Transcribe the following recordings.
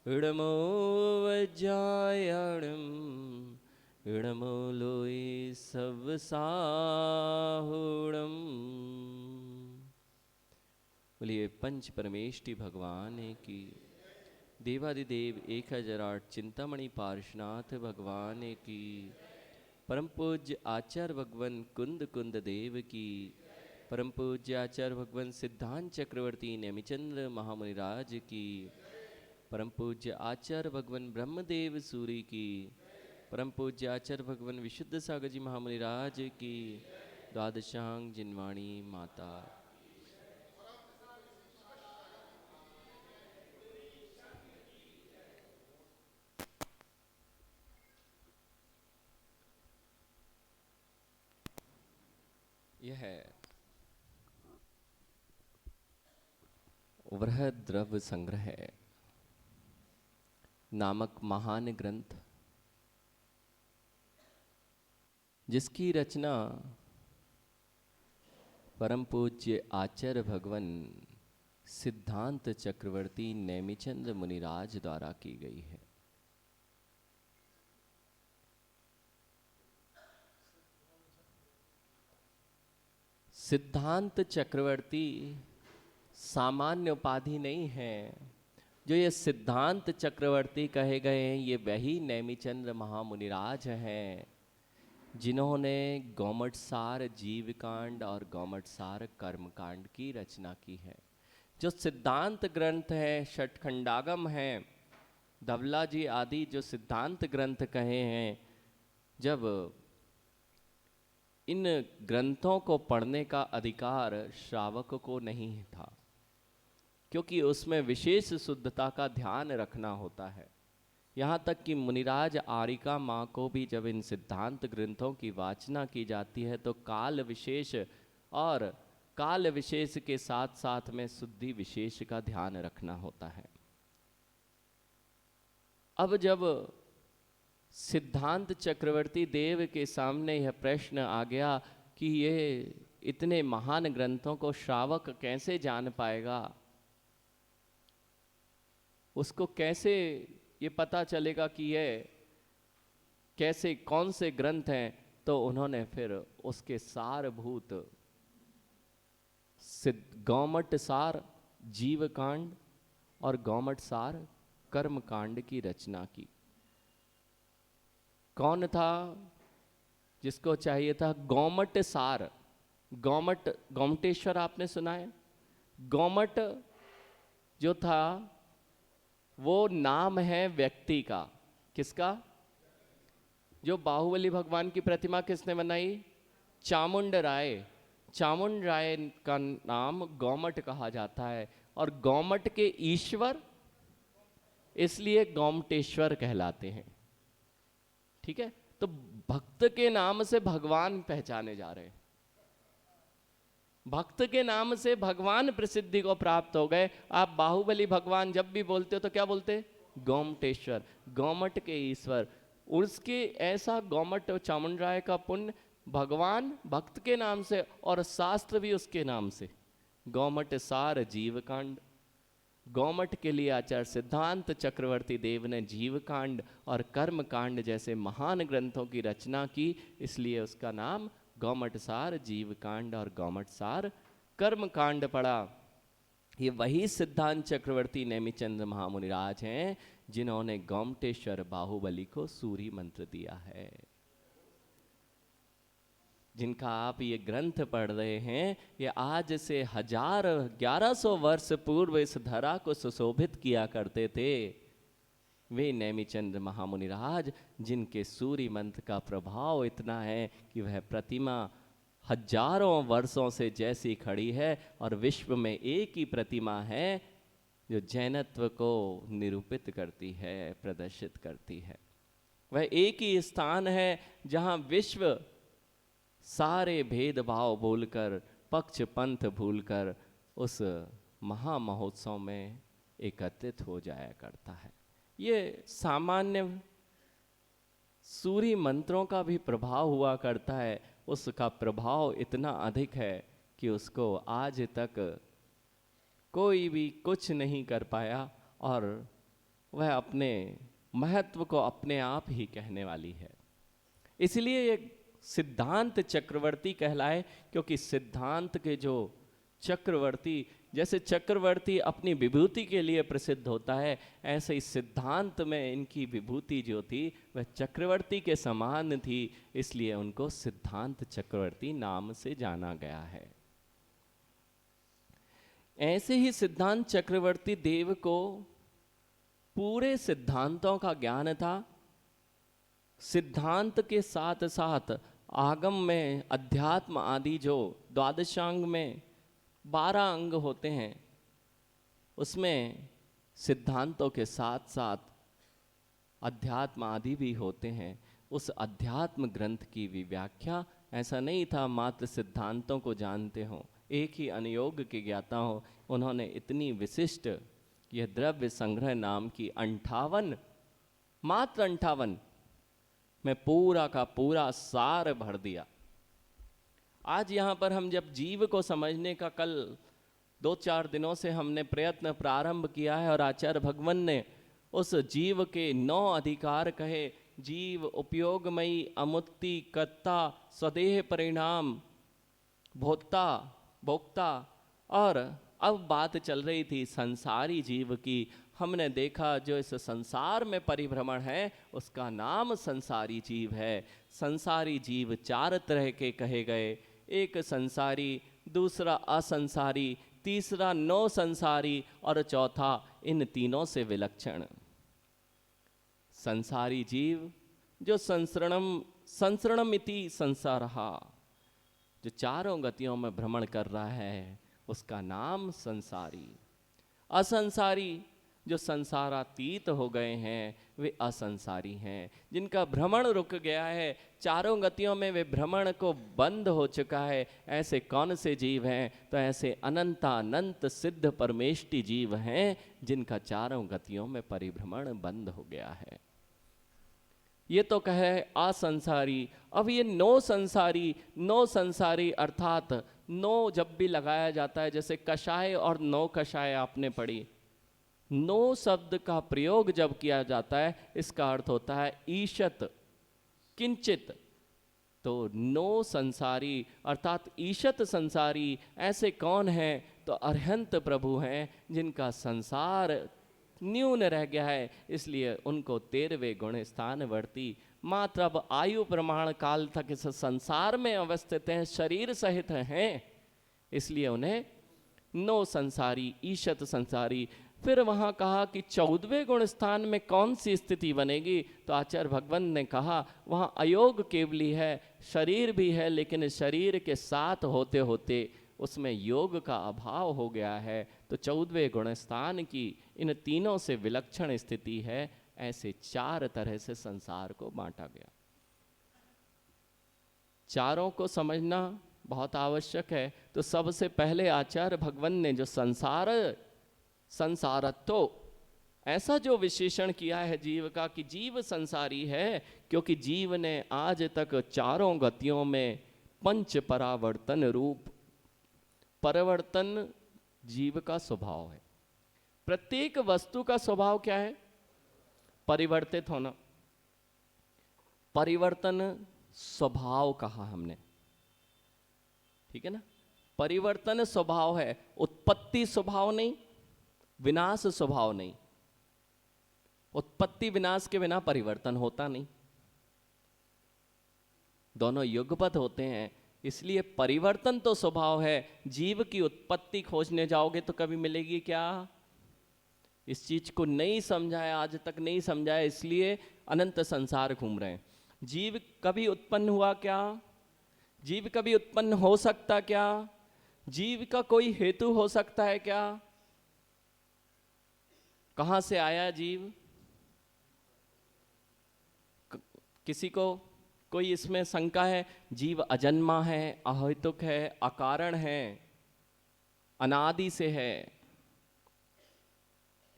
इडमो वज्जायणम इडमो लोई सब साहुणम। बोलिए पंच परमेष्टि भगवान की। देवादिदेव 1008 चिंतामणि पार्श्वनाथ भगवान की। परम पूज्य आचार्य भगवान कुंद कुंद देव की। परम पूज्य आचार्य भगवान सिद्धांत चक्रवर्ती नेमिचंद्र महामुनिराज की। परम पूज्य आचार्य भगवान ब्रह्मदेव सूरी की। परम पूज्य आचार्य भगवान विशुद्ध सागर जी महामुनिराज की। द्वादशांग जिनवाणी माता। यह वृहद द्रव्य संग्रह नामक महान ग्रंथ, जिसकी रचना परम पूज्य आचार्य भगवान सिद्धांत चक्रवर्ती नेमिचंद मुनिराज द्वारा की गई है। सिद्धांत चक्रवर्ती सामान्य उपाधि नहीं है। जो ये सिद्धांत चक्रवर्ती कहे गए हैं, ये वही नेमिचंद्र महामुनिराज हैं जिन्होंने गौमटसार जीवकांड और गौमटसार कर्मकांड की रचना की है। जो सिद्धांत ग्रंथ है, षटखंडागम है, धवला जी आदि जो सिद्धांत ग्रंथ कहे हैं, जब इन ग्रंथों को पढ़ने का अधिकार श्रावक को नहीं था, क्योंकि उसमें विशेष शुद्धता का ध्यान रखना होता है। यहाँ तक कि मुनिराज आरिका माँ को भी जब इन सिद्धांत ग्रंथों की वाचना की जाती है तो काल विशेष और काल विशेष के साथ साथ में शुद्धि विशेष का ध्यान रखना होता है। अब जब सिद्धांत चक्रवर्ती देव के सामने यह प्रश्न आ गया कि ये इतने महान ग्रंथों को श्रावक कैसे जान पाएगा, उसको कैसे ये पता चलेगा कि ये कैसे कौन से ग्रंथ हैं, तो उन्होंने फिर उसके सारभूत गौमट सार जीवकांड और गौमट सार कर्मकांड की रचना की। कौन था जिसको चाहिए था गौमट सार? गौमट, गौमटेश्वर आपने सुना है? गौमट जो था वो नाम है व्यक्ति का। किसका? जो बाहुबली भगवान की प्रतिमा किसने बनाई? चामुंड राय। चामुंड राय का नाम गौमट कहा जाता है, और गौमट के ईश्वर इसलिए गौमटेश्वर कहलाते हैं। ठीक है, तो भक्त के नाम से भगवान पहचाने जा रहे हैं। भक्त के नाम से भगवान प्रसिद्धि को प्राप्त हो गए। आप बाहुबली भगवान जब भी बोलते हो तो क्या बोलते? गौमटेश्वर, गौमट के ईश्वर। उसके ऐसा गौमट चामुंडराय का पुण्य भगवान भक्त के नाम से, और शास्त्र भी उसके नाम से। गौमट सार जीवकांड, गौमट के लिए आचार्य सिद्धांत चक्रवर्ती देव ने जीवकांड और कर्मकांड जैसे महान ग्रंथों की रचना की, इसलिए उसका नाम गौमटसार जीवकांड और गौमटसार कर्मकांड पड़ा। ये वही सिद्धांत चक्रवर्ती नेमिचंद्र महामुनिराज हैं जिन्होंने गौमटेश्वर बाहुबली को सूरी मंत्र दिया है, जिनका आप ये ग्रंथ पढ़ रहे हैं। ये आज से 1100 वर्ष पूर्व इस धरा को सुशोभित किया करते थे। वे नेमिचंद्र महामुनिराज, जिनके सूर्य मंत्र का प्रभाव इतना है कि वह प्रतिमा हजारों वर्षों से जैसी खड़ी है, और विश्व में एक ही प्रतिमा है जो जैनत्व को निरूपित करती है, प्रदर्शित करती है। वह एक ही स्थान है जहां विश्व सारे भेदभाव भूलकर, पक्ष पंथ भूलकर उस महामहोत्सव में एकत्रित हो जाया करता है। ये सामान्य सूर्य मंत्रों का भी प्रभाव हुआ करता है। उसका प्रभाव इतना अधिक है कि उसको आज तक कोई भी कुछ नहीं कर पाया, और वह अपने महत्व को अपने आप ही कहने वाली है। इसलिए ये सिद्धांत चक्रवर्ती कहलाए, क्योंकि सिद्धांत के जो चक्रवर्ती, जैसे चक्रवर्ती अपनी विभूति के लिए प्रसिद्ध होता है, ऐसे ही सिद्धांत में इनकी विभूति जो थी वह चक्रवर्ती के समान थी, इसलिए उनको सिद्धांत चक्रवर्ती नाम से जाना गया है। ऐसे ही सिद्धांत चक्रवर्ती देव को पूरे सिद्धांतों का ज्ञान था। सिद्धांत के साथ साथ आगम में अध्यात्म आदि जो द्वादशांग में 12 अंग होते हैं, उसमें सिद्धांतों के साथ साथ अध्यात्म आदि भी होते हैं। उस अध्यात्म ग्रंथ की भी व्याख्या, ऐसा नहीं था मात्र सिद्धांतों को जानते हो, एक ही अनुयोग के ज्ञाता हो। उन्होंने इतनी विशिष्ट यह द्रव्य संग्रह नाम की 58, मात्र 58 में पूरा का पूरा सार भर दिया। आज यहाँ पर हम जब जीव को समझने का कल 2-4 दिनों से हमने प्रयत्न प्रारंभ किया है, और आचार्य भगवान ने उस जीव के 9 अधिकार कहे। जीव उपयोगमयी, अमुक्ति, कर्ता, स्वदेह परिणाम, भोक्ता, भोक्ता, और अब बात चल रही थी संसारी जीव की। हमने देखा जो इस संसार में परिभ्रमण है उसका नाम संसारी जीव है। संसारी जीव 4 तरह के कहे गए, एक संसारी, दूसरा असंसारी, तीसरा नो संसारी, और चौथा इन तीनों से विलक्षण। संसारी जीव जो संसरणमिति संसारहा, जो चारों गतियों में भ्रमण कर रहा है उसका नाम संसारी। असंसारी जो संसारातीत हो गए हैं वे असंसारी हैं, जिनका भ्रमण रुक गया है, चारों गतियों में वे भ्रमण को बंद हो चुका है। ऐसे कौन से जीव हैं? तो ऐसे अनंतानंत सिद्ध परमेष्टि जीव हैं जिनका चारों गतियों में परिभ्रमण बंद हो गया है। ये तो कहे असंसारी। अब ये नो संसारी, नो संसारी अर्थात नो जब भी लगाया जाता है, जैसे कषाय और नो कषाय आपने पढ़ी, नो शब्द का प्रयोग जब किया जाता है इसका अर्थ होता है ईशत, किंचित। तो नो संसारी अर्थात ईशत संसारी ऐसे कौन हैं? तो अरहंत प्रभु हैं जिनका संसार न्यून रह गया है, इसलिए उनको 13वें गुण स्थान वर्ती। मात्र अब आयु प्रमाण काल तक इस संसार में अवस्थित हैं, शरीर सहित हैं, इसलिए उन्हें नो संसारी, ईशत संसारी। फिर वहाँ कहा कि 14वें गुण स्थान में कौन सी स्थिति बनेगी? तो आचार्य भगवान ने कहा वहाँ अयोग केवली है, शरीर भी है, लेकिन शरीर के साथ होते होते उसमें योग का अभाव हो गया है। तो 14वें गुण स्थान की इन तीनों से विलक्षण स्थिति है। ऐसे 4 तरह से संसार को बांटा गया। चारों को समझना बहुत आवश्यक है। तो सबसे पहले आचार्य भगवान ने जो संसारत्व ऐसा जो विशेषण किया है जीव का कि जीव संसारी है, क्योंकि जीव ने आज तक चारों गतियों में पंच परावर्तन रूप परिवर्तन जीव का स्वभाव है। प्रत्येक वस्तु का स्वभाव क्या है? परिवर्तित होना। परिवर्तन स्वभाव कहा हमने, ठीक है ना? परिवर्तन स्वभाव है, उत्पत्ति स्वभाव नहीं, विनाश स्वभाव नहीं। उत्पत्ति विनाश के बिना परिवर्तन होता नहीं, दोनों युगपत होते हैं। इसलिए परिवर्तन तो स्वभाव है। जीव की उत्पत्ति खोजने जाओगे तो कभी मिलेगी क्या? इस चीज को नहीं समझाया, आज तक नहीं समझाया, इसलिए अनंत संसार घूम रहे हैं। जीव कभी उत्पन्न हुआ क्या? जीव कभी उत्पन्न हो सकता क्या? जीव का कोई हेतु हो सकता है क्या? कहां से आया जीव? किसी को कोई इसमें शंका है? जीव अजन्मा है, अहेतुक है, अकारण है, अनादि से है।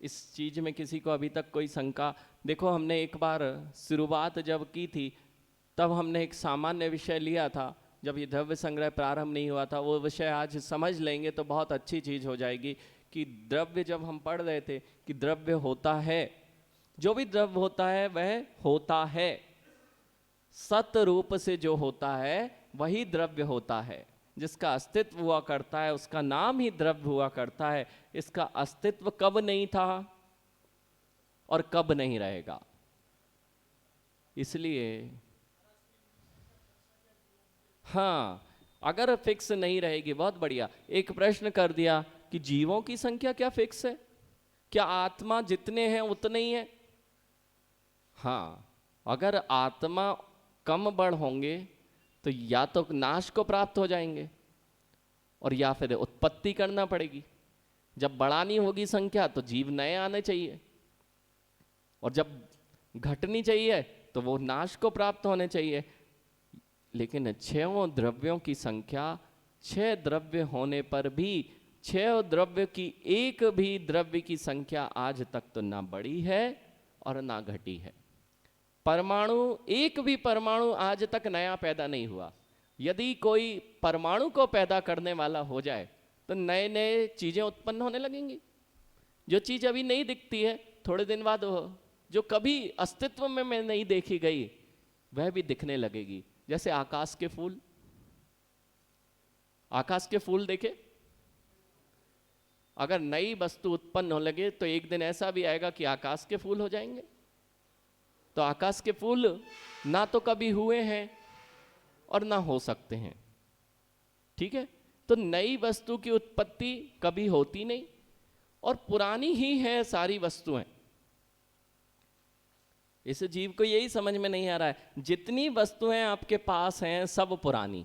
इस चीज में किसी को अभी तक कोई शंका? देखो, हमने एक बार शुरुआत जब की थी तब हमने एक सामान्य विषय लिया था, जब ये द्रव्य संग्रह प्रारंभ नहीं हुआ था। वो विषय आज समझ लेंगे तो बहुत अच्छी चीज हो जाएगी कि द्रव्य, जब हम पढ़ रहे थे कि द्रव्य होता है जो भी द्रव्य होता है वह होता है, सत रूप से जो होता है वही द्रव्य होता है। जिसका अस्तित्व हुआ करता है उसका नाम ही द्रव्य हुआ करता है। इसका अस्तित्व कब नहीं था और कब नहीं रहेगा। इसलिए हाँ, अगर फिक्स नहीं रहेगी, बहुत बढ़िया। एक प्रश्न कर दिया कि जीवों की संख्या क्या फिक्स है? क्या आत्मा जितने हैं उतने ही है? हाँ, अगर आत्मा कम बढ़ होंगे तो या तो नाश को प्राप्त हो जाएंगे और या फिर उत्पत्ति करना पड़ेगी। जब बढ़ानी होगी संख्या तो जीव नए आने चाहिए, और जब घटनी चाहिए तो वो नाश को प्राप्त होने चाहिए। लेकिन 6 द्रव्यों की संख्या, 6 द्रव्य होने पर भी 6 द्रव्य की एक भी द्रव्य की संख्या आज तक तो ना बढ़ी है और ना घटी है। परमाणु, एक भी परमाणु आज तक नया पैदा नहीं हुआ। यदि कोई परमाणु को पैदा करने वाला हो जाए तो नए नए चीजें उत्पन्न होने लगेंगी। जो चीज अभी नहीं दिखती है थोड़े दिन बाद जो कभी अस्तित्व में नहीं देखी गई वह भी दिखने लगेगी। जैसे आकाश के फूल, आकाश के फूल देखे, अगर नई वस्तु उत्पन्न हो लगे तो एक दिन ऐसा भी आएगा कि आकाश के फूल हो जाएंगे। तो आकाश के फूल ना तो कभी हुए हैं और ना हो सकते हैं। ठीक है, तो नई वस्तु की उत्पत्ति कभी होती नहीं और पुरानी ही है सारी वस्तुएं। इस जीव को यही समझ में नहीं आ रहा है, जितनी वस्तुएं आपके पास हैं सब पुरानी,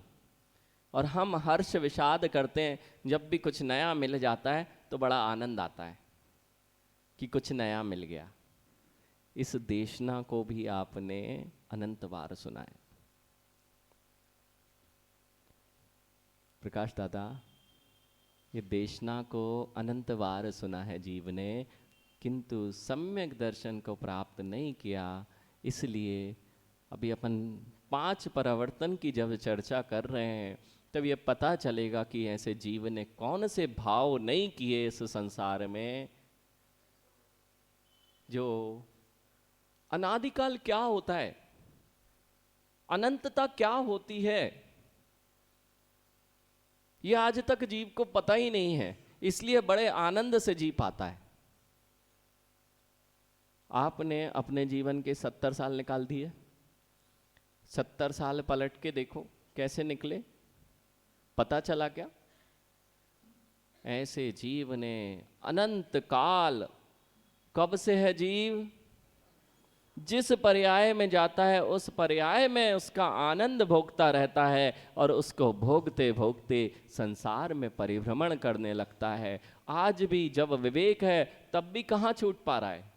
और हम हर्ष विषाद करते हैं जब भी कुछ नया मिल जाता है तो बड़ा आनंद आता है कि कुछ नया मिल गया। इस देशना को भी आपने अनंत बार सुना है। प्रकाश दादा, ये देशना को अनंत बार सुना है जीव ने, किंतु सम्यक दर्शन को प्राप्त नहीं किया। इसलिए अभी अपन 5 परावर्तन की जब चर्चा कर रहे हैं तब ये पता चलेगा कि ऐसे जीव ने कौन से भाव नहीं किए इस संसार में। जो अनादिकाल क्या होता है, अनंतता क्या होती है, ये आज तक जीव को पता ही नहीं है, इसलिए बड़े आनंद से जी पाता है। आपने अपने जीवन के 70 साल निकाल दिए, 70 साल पलट के देखो कैसे निकले, पता चला क्या? ऐसे जीव ने अनंत काल, कब से है जीव, जिस पर्याय में जाता है उस पर्याय में उसका आनंद भोगता रहता है और उसको भोगते भोगते संसार में परिभ्रमण करने लगता है। आज भी जब विवेक है तब भी कहाँ छूट पा रहा है।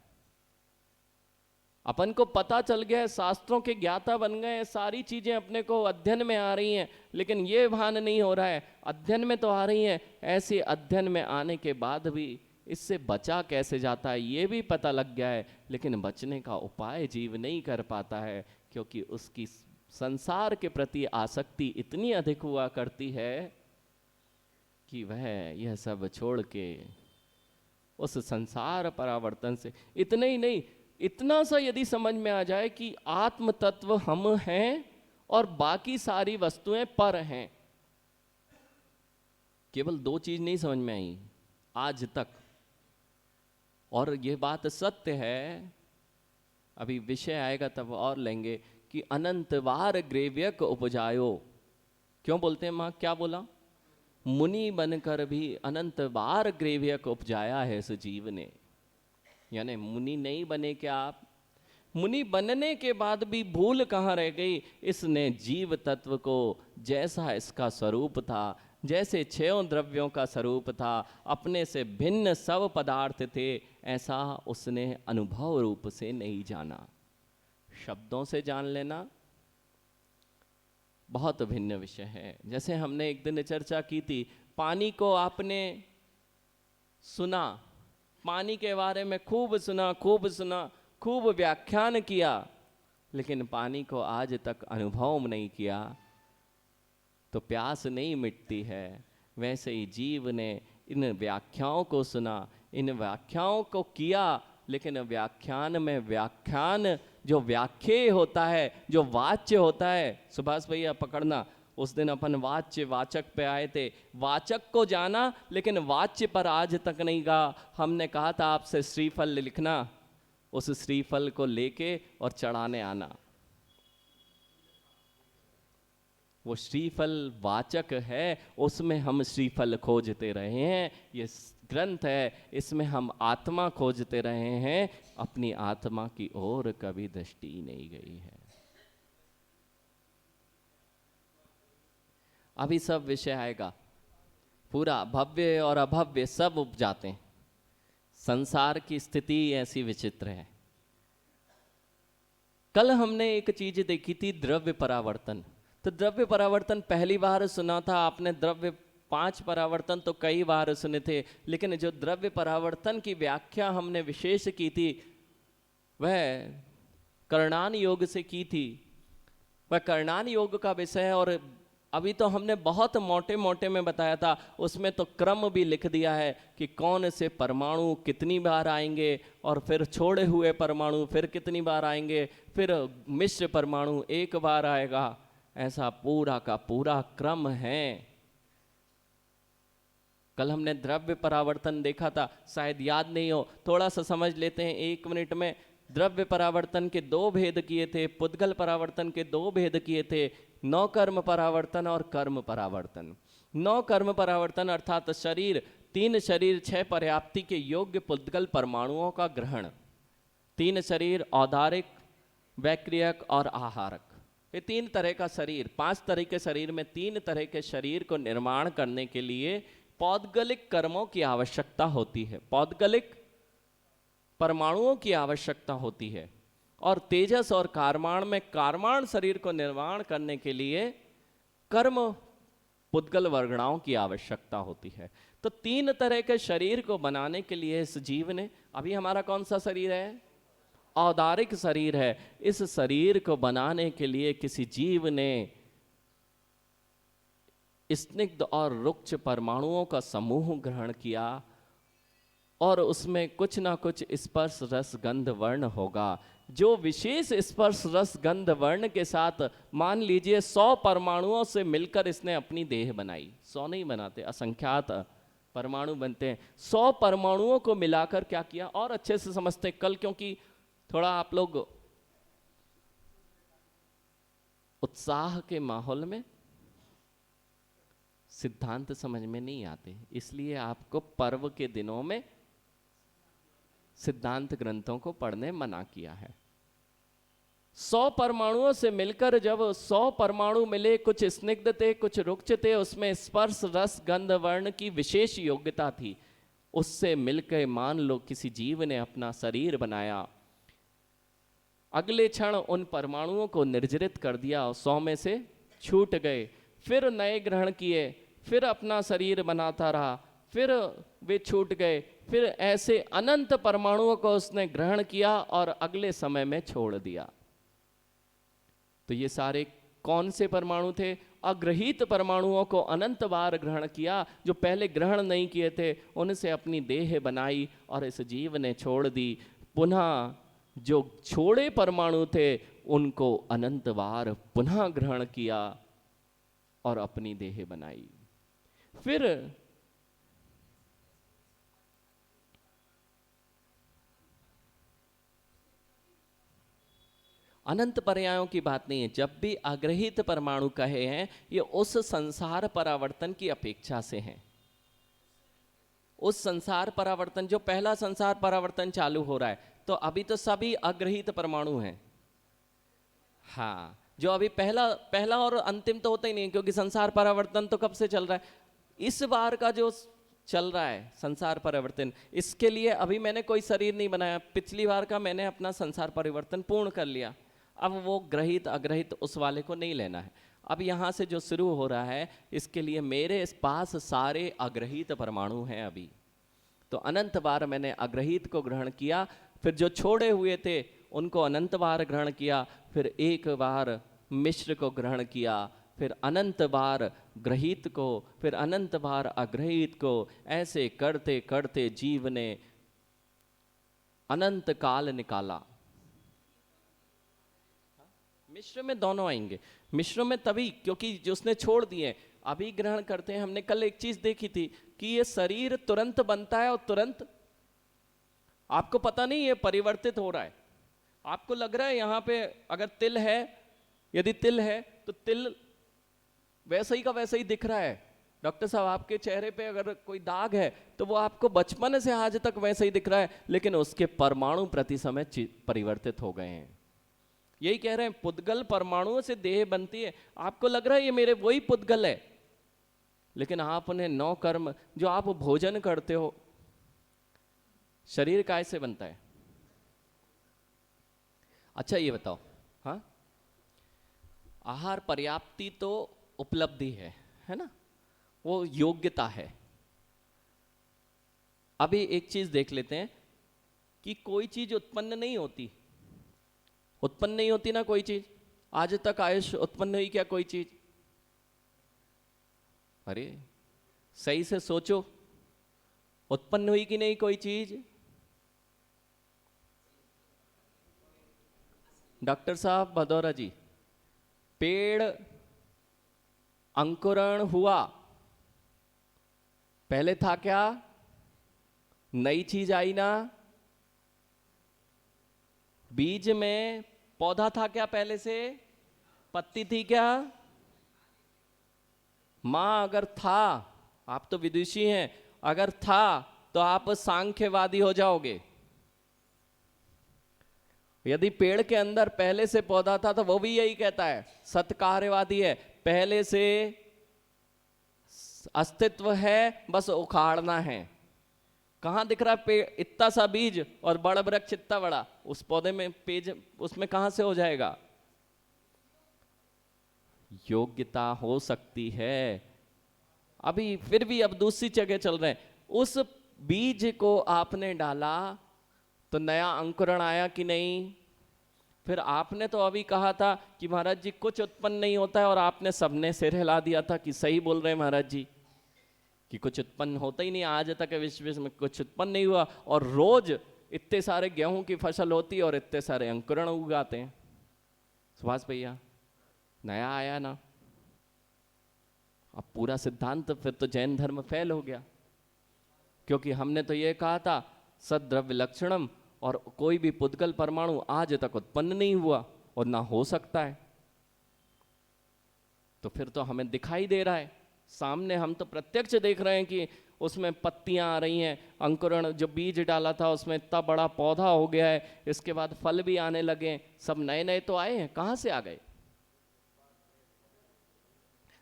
अपन को पता चल गया है, शास्त्रों के ज्ञाता बन गए हैं, सारी चीजें अपने को अध्ययन में आ रही हैं, लेकिन ये भान नहीं हो रहा है अध्ययन में तो आ रही हैं। ऐसे अध्ययन में आने के बाद भी इससे बचा कैसे जाता है ये भी पता लग गया है, लेकिन बचने का उपाय जीव नहीं कर पाता है, क्योंकि उसकी संसार के प्रति आसक्ति इतनी अधिक हुआ करती है कि वह यह सब छोड़ के उस संसार परावर्तन से, इतने ही नहीं, इतना सा यदि समझ में आ जाए कि आत्म तत्व हम हैं और बाकी सारी वस्तुएं पर हैं। केवल 2 चीज नहीं समझ में आई आज तक, और ये बात सत्य है, अभी विषय आएगा तब और लेंगे कि अनंत बार ग्रेव्यक उपजायो। क्यों बोलते हैं मां, क्या बोला? मुनि बनकर भी अनंत बार ग्रेव्यक उपजाया है इस जीव ने। यानी मुनि नहीं बने क्या आप? मुनि बनने के बाद भी भूल कहाँ रह गई? इसने जीव तत्व को जैसा इसका स्वरूप था, जैसे 6 द्रव्यों का स्वरूप था, अपने से भिन्न सब पदार्थ थे, ऐसा उसने अनुभव रूप से नहीं जाना। शब्दों से जान लेना बहुत भिन्न विषय है। जैसे हमने एक दिन चर्चा की थी, पानी को आपने सुना, पानी के बारे में खूब सुना, खूब व्याख्यान किया, लेकिन पानी को आज तक अनुभव नहीं किया, तो प्यास नहीं मिटती है। वैसे ही जीव ने इन व्याख्याओं को सुना, इन व्याख्याओं को किया, लेकिन व्याख्यान में व्याख्यान जो व्याख्येय होता है, जो वाच्य होता है, सुभाष भैया पकड़ना, उस दिन अपन वाच्य वाचक पे आए थे, वाचक को जाना लेकिन वाच्य पर आज तक नहीं गा। हमने कहा था आपसे श्रीफल लिखना, उस श्रीफल को लेके और चढ़ाने आना। वो श्रीफल वाचक है, उसमें हम श्रीफल खोजते रहे हैं। ये ग्रंथ है, इसमें हम आत्मा खोजते रहे हैं, अपनी आत्मा की ओर कभी दृष्टि नहीं गई है। अभी सब विषय आएगा, पूरा भव्य और अभव्य सब उपजाते हैं। संसार की स्थिति ऐसी विचित्र है। कल हमने एक चीज देखी थी, द्रव्य परावर्तन। तो द्रव्य परावर्तन पहली बार सुना था आपने। द्रव्य 5 परावर्तन तो कई बार सुने थे, लेकिन जो द्रव्य परावर्तन की व्याख्या हमने विशेष की थी वह कर्णान योग से की थी। वह कर्णान योग का विषय है। और अभी तो हमने बहुत मोटे मोटे में बताया था, उसमें तो क्रम भी लिख दिया है कि कौन से परमाणु कितनी बार आएंगे, और फिर छोड़े हुए परमाणु फिर कितनी बार आएंगे, फिर मिश्र परमाणु एक बार आएगा। ऐसा पूरा का पूरा क्रम है। कल हमने द्रव्य परावर्तन देखा था, शायद याद नहीं हो, थोड़ा सा समझ लेते हैं 1 मिनट में। द्रव्य परावर्तन के 2 भेद किए थे, पुद्गल परावर्तन के 2 भेद किए थे, 9 कर्म परावर्तन और कर्म परावर्तन। 9 कर्म परावर्तन अर्थात शरीर, 3 शरीर 6 पर्याप्ति के योग्य पुद्गल परमाणुओं का ग्रहण। 3 शरीर, औदारिक, वैक्रियक और आहारक। ये 3 तरह का शरीर, 5 तरह के शरीर में 3 तरह के शरीर को निर्माण करने के लिए पौद्गलिक कर्मों की आवश्यकता होती है, पौद्गलिक परमाणुओं की आवश्यकता होती है। और तेजस और कारमाण में कारमाण शरीर को निर्माण करने के लिए कर्म पुद्गल वर्गणाओं की आवश्यकता होती है। तो 3 तरह के शरीर को बनाने के लिए इस जीव ने, अभी हमारा कौन सा शरीर है? औदारिक शरीर है। इस शरीर को बनाने के लिए किसी जीव ने स्निग्ध और रुक्ष परमाणुओं का समूह ग्रहण किया, और उसमें कुछ ना कुछ स्पर्श रस गंध वर्ण होगा। जो विशेष स्पर्श रस गंध वर्ण के साथ, मान लीजिए 100 परमाणुओं से मिलकर इसने अपनी देह बनाई। 100 नहीं बनाते, असंख्यात परमाणु बनते हैं। 100 परमाणुओं को मिलाकर क्या किया, और अच्छे से समझते कल, क्योंकि थोड़ा आप लोग उत्साह के माहौल में सिद्धांत समझ में नहीं आते, इसलिए आपको पर्व के दिनों में सिद्धांत ग्रंथों को पढ़ने मना किया है। 100 परमाणुओं से मिलकर जब 100 परमाणु मिले, कुछ स्निग्ध थे कुछ रुक्ष थे, उसमें स्पर्श रस गंध वर्ण की विशेष योग्यता थी। उससे मिलकर मान लो किसी जीव ने अपना शरीर बनाया, अगले क्षण उन परमाणुओं को निर्जरित कर दिया, 100 में से छूट गए, फिर नए ग्रहण किए, फिर अपना शरीर बनाता रहा, फिर वे छूट गए, फिर ऐसे अनंत परमाणुओं को उसने ग्रहण किया और अगले समय में छोड़ दिया। तो ये सारे कौन से परमाणु थे? अग्रहीत परमाणुओं को अनंत बार ग्रहण किया। जो पहले ग्रहण नहीं किए थे उनसे अपनी देह बनाई और इस जीव ने छोड़ दी। पुनः जो छोड़े परमाणु थे उनको अनंत बार पुनः ग्रहण किया और अपनी देह बनाई। फिर अनंत पर्यायों की बात नहीं है। जब भी अग्रहित परमाणु कहे हैं, ये उस संसार परावर्तन की अपेक्षा से हैं। उस संसार परावर्तन, जो पहला संसार परावर्तन चालू हो रहा है, तो अभी तो सभी अग्रहित परमाणु हैं। हाँ, जो अभी पहला और अंतिम तो होता ही नहीं, क्योंकि संसार परावर्तन तो कब से चल रहा है। इस बार का जो चल रहा है संसार परिवर्तन, इसके लिए अभी मैंने कोई शरीर नहीं बनाया। पिछली बार का मैंने अपना संसार परिवर्तन पूर्ण कर लिया। अब वो ग्रहित अग्रहित उस वाले को नहीं लेना है। अब यहाँ से जो शुरू हो रहा है, इसके लिए मेरे पास सारे अग्रहित परमाणु हैं अभी। तो अनंत बार मैंने अग्रहित को ग्रहण किया, फिर जो छोड़े हुए थे उनको अनंत बार ग्रहण किया, फिर एक बार मिश्र को ग्रहण किया, फिर अनंत बार ग्रहित को, फिर अनंत बार अग्रहित को। ऐसे करते करते जीव ने अनंत काल निकाला। मिश्र में दोनों आएंगे, मिश्र में तभी क्योंकि जो उसने छोड़ दिए अभी ग्रहण करते हैं। हमने कल एक चीज देखी थी कि ये शरीर तुरंत बनता है और तुरंत, आपको पता नहीं ये परिवर्तित हो रहा है। आपको लग रहा है यहां पे अगर तिल है, यदि तिल है तो तिल वैसा ही का वैसा ही दिख रहा है। डॉक्टर साहब आपके चेहरे पे अगर कोई दाग है तो वो आपको बचपन से आज तक वैसा ही दिख रहा है, लेकिन उसके परमाणु प्रति समय परिवर्तित हो गए हैं। यही कह रहे हैं पुद्गल परमाणुओं से देह बनती है। आपको लग रहा है ये मेरे वही पुद्गल है, लेकिन आपने 9 कर्म जो आप भोजन करते हो, शरीर काय से बनता है? अच्छा ये बताओ, हाँ आहार पर्याप्ति तो उपलब्धि है ना, वो योग्यता है। अभी एक चीज देख लेते हैं कि कोई चीज उत्पन्न नहीं होती, उत्पन्न नहीं होती ना कोई चीज। आज तक आयुष उत्पन्न हुई क्या कोई चीज? अरे सही से सोचो, उत्पन्न हुई कि नहीं कोई चीज? डॉक्टर साहब भदौरा जी, पेड़ अंकुरण हुआ, पहले था क्या? नई चीज आई ना। बीज में पौधा था क्या पहले से? पत्ती थी क्या? मां अगर था, आप तो विदुषी हैं, अगर था तो आप सांख्यवादी हो जाओगे। यदि पेड़ के अंदर पहले से पौधा था तो वो भी यही कहता है, सत्कार्यवादी है, पहले से अस्तित्व है, बस उखाड़ना है। कहां दिख रहा है पेड़? इतना सा बीज और बड़ा वृक्ष इतना बड़ा, उस पौधे में पेज उसमें कहां से हो जाएगा? योग्यता हो सकती है अभी, फिर भी अब दूसरी जगह चल रहे हैं। उस बीज को आपने डाला तो नया अंकुरण आया कि नहीं? फिर आपने तो अभी कहा था कि महाराज जी कुछ उत्पन्न नहीं होता है, और आपने सबने सिर हिला दिया था कि सही बोल रहे हैं महाराज जी कि कुछ उत्पन्न होता ही नहीं, आज तक विश्व में कुछ उत्पन्न नहीं हुआ, और रोज इतने सारे गेहूं की फसल होती है और इतने सारे अंकुरण उगाते हैं। सुभाष भैया नया आया ना, अब पूरा सिद्धांत फिर तो जैन धर्म फेल हो गया, क्योंकि हमने तो ये कहा था सद्द्रव्य लक्षणम, और कोई भी पुद्गल परमाणु आज तक उत्पन्न नहीं हुआ और ना हो सकता है। तो फिर तो हमें दिखाई दे रहा है सामने, हम तो प्रत्यक्ष देख रहे हैं कि उसमें पत्तियां आ रही हैं, अंकुरण जो बीज डाला था उसमें इतना बड़ा पौधा हो गया है, इसके बाद फल भी आने लगे, सब नए नए तो आए हैं, कहां से आ गए?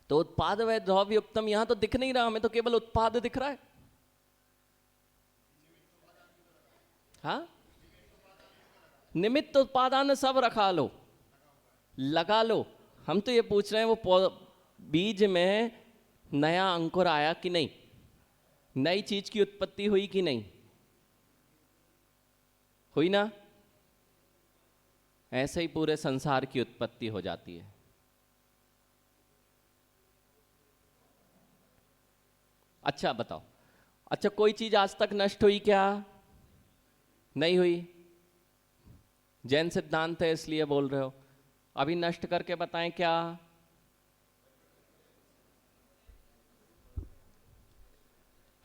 तो उत्पाद व द्रव्य युक्तम यहां तो दिख नहीं रहा, हमें तो केवल उत्पाद दिख रहा है। हाँ निमित्त उत्पादान सब रखा लो, लगा लो। हम तो ये पूछ रहे हैं वो बीज में नया अंकुर आया कि नहीं, नई चीज की उत्पत्ति हुई कि नहीं? हुई ना? ऐसे ही पूरे संसार की उत्पत्ति हो जाती है। अच्छा बताओ, अच्छा कोई चीज आज तक नष्ट हुई क्या? नहीं हुई। जैन सिद्धांत है इसलिए बोल रहे हो, अभी नष्ट करके बताएं क्या?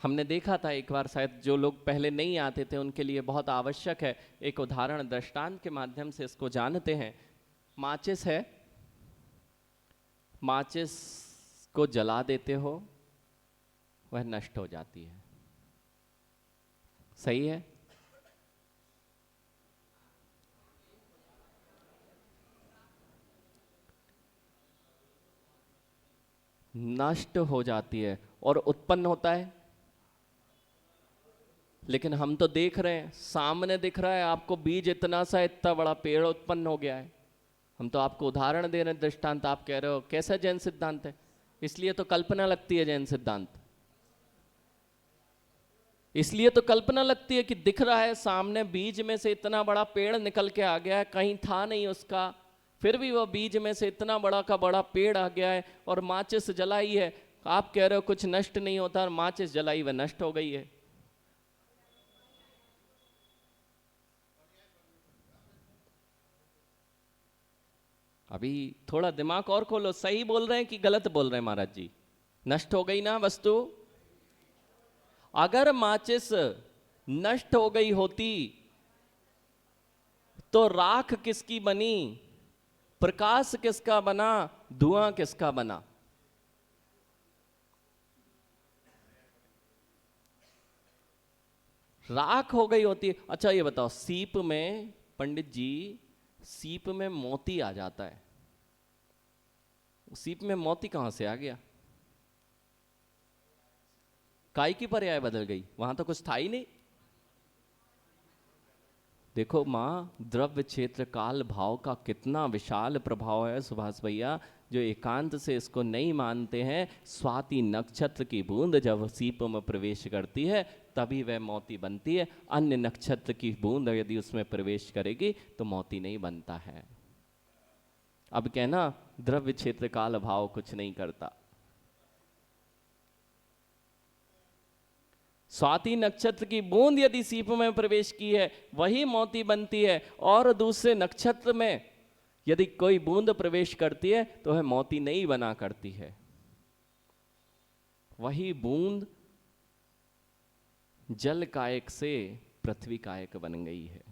हमने देखा था एक बार, शायद जो लोग पहले नहीं आते थे उनके लिए बहुत आवश्यक है, एक उदाहरण दृष्टांत के माध्यम से इसको जानते हैं। माचिस है, माचिस को जला देते हो वह नष्ट हो जाती है, सही है? नष्ट हो जाती है और उत्पन्न होता है, लेकिन हम तो देख रहे हैं, सामने दिख रहा है आपको, बीज इतना सा इतना बड़ा पेड़ उत्पन्न हो गया है। हम तो आपको उदाहरण दे रहे हैं, दृष्टांत, आप कह रहे हो कैसा जैन सिद्धांत है, इसलिए तो कल्पना लगती है जैन सिद्धांत, इसलिए तो कल्पना लगती है कि दिख रहा है सामने, बीज में से इतना बड़ा पेड़ निकल के आ गया है, कहीं था नहीं उसका, फिर भी वह बीज में से इतना बड़ा का बड़ा पेड़ आ गया है, और माचिस जलाई है। आप कह रहे हो कुछ नष्ट नहीं होता, और माचिस जलाई वह नष्ट हो गई है। अभी थोड़ा दिमाग और खोलो, सही बोल रहे हैं कि गलत बोल रहे हैं महाराज जी? नष्ट हो गई ना वस्तु? अगर माचिस नष्ट हो गई होती तो राख किसकी बनी, प्रकाश किसका बना, धुआं किसका बना? राख हो गई होती। अच्छा ये बताओ, सीप में पंडित जी, सीप में मोती आ जाता है, सीप में मोती कहां से आ गया? काय की पर्याय बदल गई, वहां तो कुछ था ही नहीं। देखो माँ, द्रव्य क्षेत्र काल भाव का कितना विशाल प्रभाव है सुभाष भैया। जो एकांत से इसको नहीं मानते हैं, स्वाति नक्षत्र की बूंद जब सीप में प्रवेश करती है तभी वह मोती बनती है। अन्य नक्षत्र की बूंद यदि उसमें प्रवेश करेगी तो मोती नहीं बनता है। अब कहना द्रव्य क्षेत्र काल भाव कुछ नहीं करता। स्वाति नक्षत्र की बूंद यदि सीप में प्रवेश की है वही मोती बनती है, और दूसरे नक्षत्र में यदि कोई बूंद प्रवेश करती है तो वह मोती नहीं बना करती है। वही बूंद जल कायक से पृथ्वी कायक बन गई है।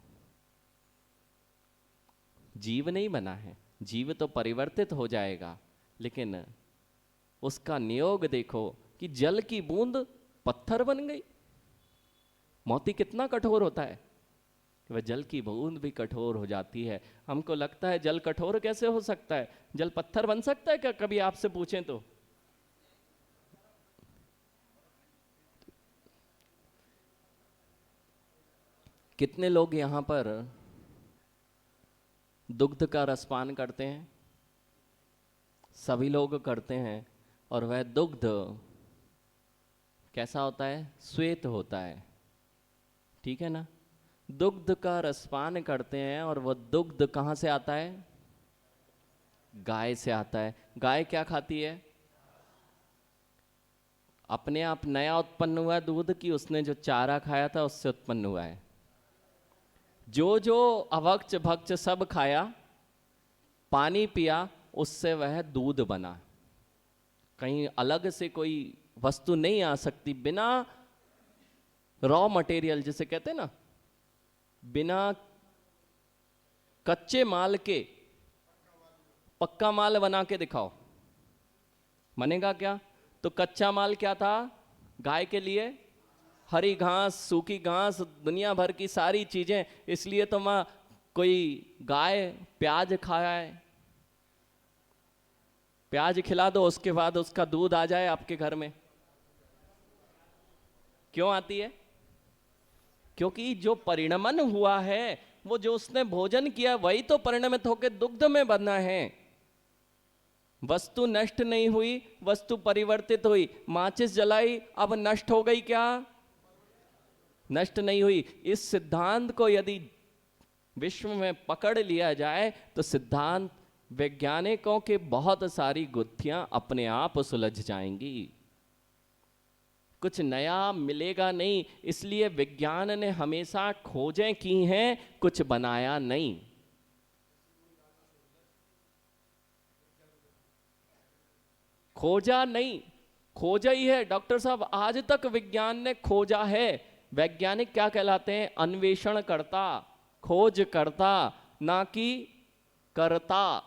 जीव नहीं बना है, जीव तो परिवर्तित हो जाएगा, लेकिन उसका नियोग देखो कि जल की बूंद पत्थर बन गई। मोती कितना कठोर होता है, वह जल की बूंद भी कठोर हो जाती है। हमको लगता है जल कठोर कैसे हो सकता है, जल पत्थर बन सकता है क्या? कभी आपसे पूछें तो कितने लोग यहां पर दुग्ध का रसपान करते हैं? सभी लोग करते हैं। और वह दुग्ध कैसा होता है? श्वेत होता है, ठीक है ना? दुग्ध का रसपान करते हैं, और वह दुग्ध कहां से आता है? गाय से आता है। गाय क्या खाती है? अपने आप नया उत्पन्न हुआ है दूध, की उसने जो चारा खाया था उससे उत्पन्न हुआ है? जो जो अभक्ष भक्ष सब खाया, पानी पिया, उससे वह दूध बना। कहीं अलग से कोई वस्तु नहीं आ सकती। बिना रॉ मटेरियल जिसे कहते हैं ना, बिना कच्चे माल के पक्का माल बना के दिखाओ, बनेगा क्या? तो कच्चा माल क्या था गाय के लिए? हरी घास, सूखी घास, दुनिया भर की सारी चीजें। इसलिए तो मां कोई गाय प्याज खाए, प्याज खिला दो, उसके बाद उसका दूध आ जाए आपके घर में। क्यों आती है? क्योंकि जो परिणमन हुआ है, वो जो उसने भोजन किया वही तो परिणमित होकर दुग्ध में बना है। वस्तु नष्ट नहीं हुई, वस्तु परिवर्तित हुई। माचिस जलाई, अब नष्ट हो गई क्या? नष्ट नहीं हुई। इस सिद्धांत को यदि विश्व में पकड़ लिया जाए तो सिद्धांत वैज्ञानिकों के बहुत सारी गुत्थियां अपने आप सुलझ जाएंगी। कुछ नया मिलेगा नहीं। इसलिए विज्ञान ने हमेशा खोजें की हैं, कुछ बनाया नहीं। खोजा नहीं, खोजा ही है। डॉक्टर साहब, आज तक विज्ञान ने खोजा है। वैज्ञानिक क्या कहलाते हैं? अन्वेषण करता, खोज करता, ना कि करता।